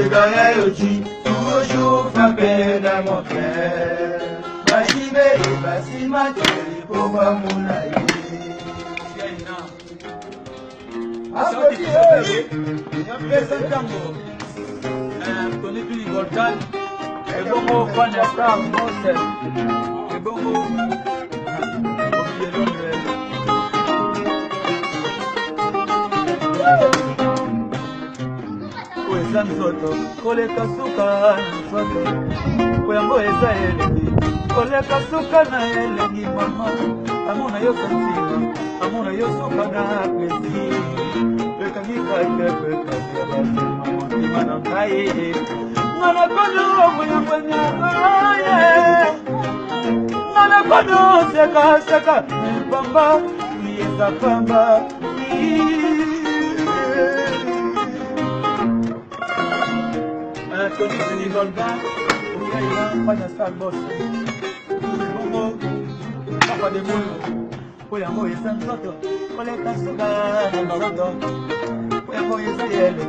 gagner aussi, toujours frappé dans mon cœur. Basi materi koba munaye. Asoti pesa tango. Koni tu volcan. Ebongo fanya star mose. Ebongo. Oesa nzoto, koleka suka nzoto. Koyango eza eleki. Koleka suka na elengi mama. Amona yo santima, amona yo suka na plaisir. Bekangi kake bekangi basi mama mana ngai. Mana kono mwanya aye. Mana kono seka pamba, yesa pamba. Tony Tony Volcan, fanya star boss. Bongo, papa de mundo. Foi amor e santo, coleta suka na rodo. Foi amor e sayele,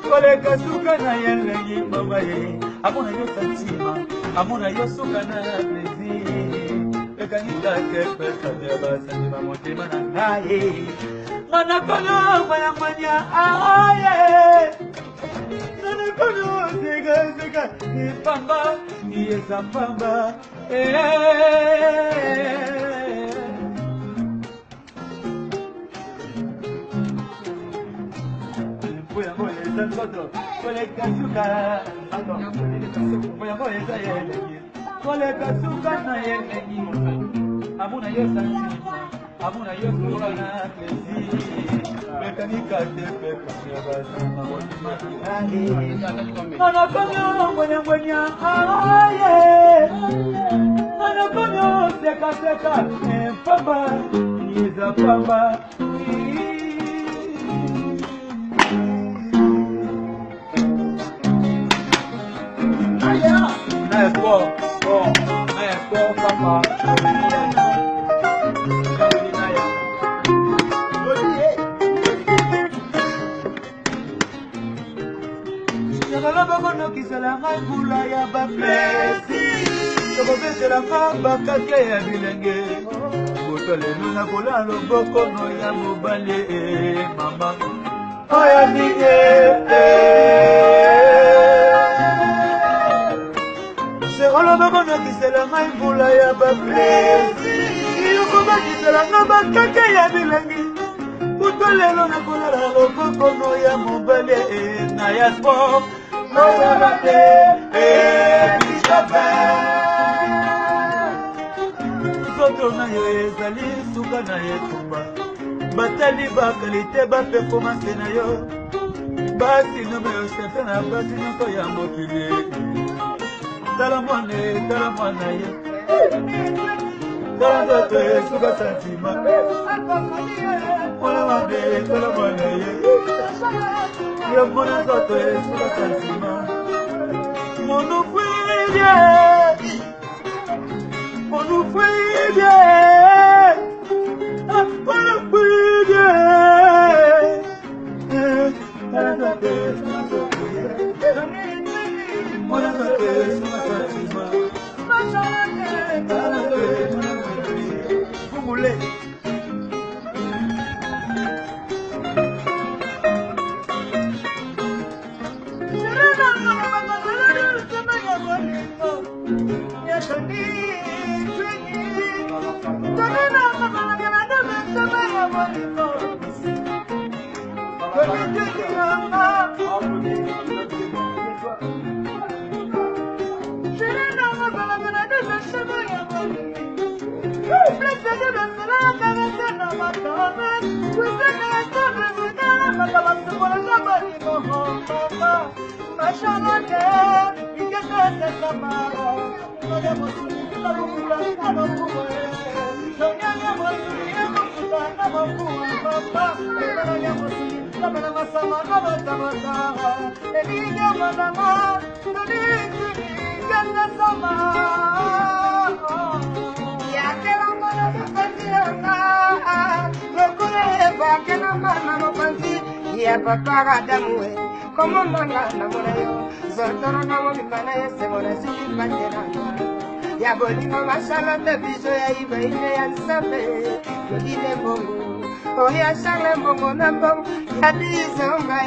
coleta suka na yele mama ye. Amona yo santima, amona yo suka na plaisir. Ekanita ke peka de basa ni mamote mana ngai. Mana kono manya aye. Nana kono sega ni pamba ni esa pamba Voy a morir santo colecta azúcar voy a morir sayele colecta azúcar na yele amuna yo santima amuna yo suka na plaisir mekanika tepe kwa basi Nana kono mwanya aye Nana kono seka pamba niza pamba Na espo papa Kono kisala ngai mbula ya baplesi tokobetela nga kake ya bilenge moto lelo nakola lobokono ya mobali mama oya minge sekolo bokono kisala ngai mbula ya baplesi yokobakisela nga kake ya bilenge moto lelo nakola lobokono ya mobali na ya sport Moyabate, Bishopé. Soto na yo ezali suka na yetumba. Batali ba kalite ba performance na yo. Basi no me osefe na basi no ya mokili. Tala mwana ye. Tala te suka santima. Tala mwana ye. Yo mwana soto suka santima. Mon ouvrier, ya papa Adamu como manga na monayo zotoro na mo bimana yese mona sisi patena ya bolingo mashala te biso ya iba ine ya nsabe lodile bongo o ya shala bongo na bongo ya dizonga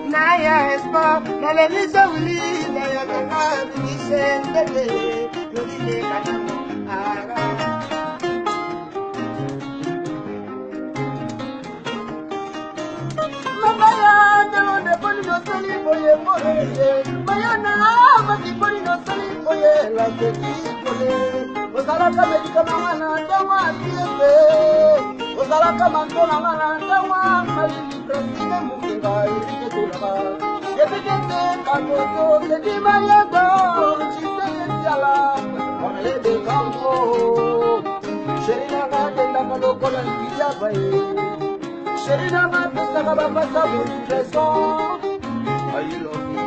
na ya espo na le liso wili na ya kanga bisendele lodile kanamu ara Sherina mapesa kama pasa mutreso I love you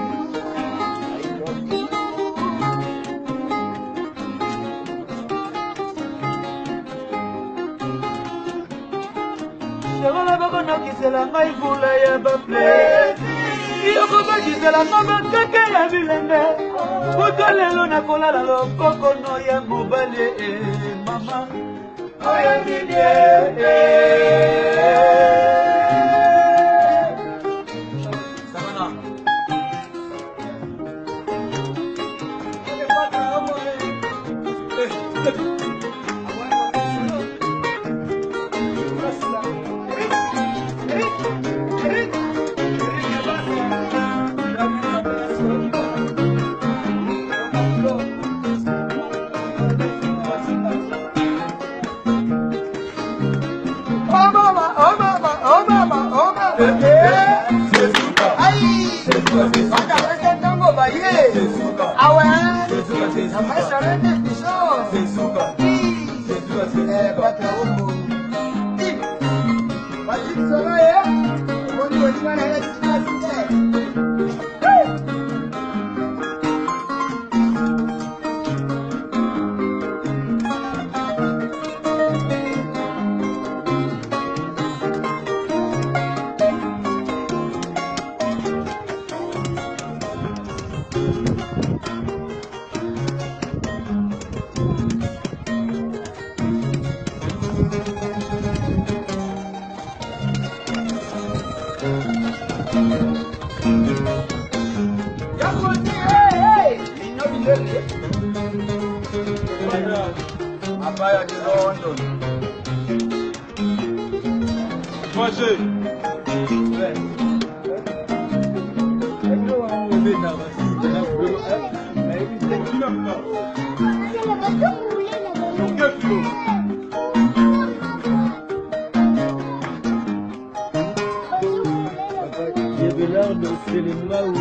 Shagala bako na kisela ngai vula ya baple Yoko ba kisela kama keke ya bilende Kutalelo na kolala lokoko no ya mobale mama Oya nide J'ai l'heure de Céline Maou.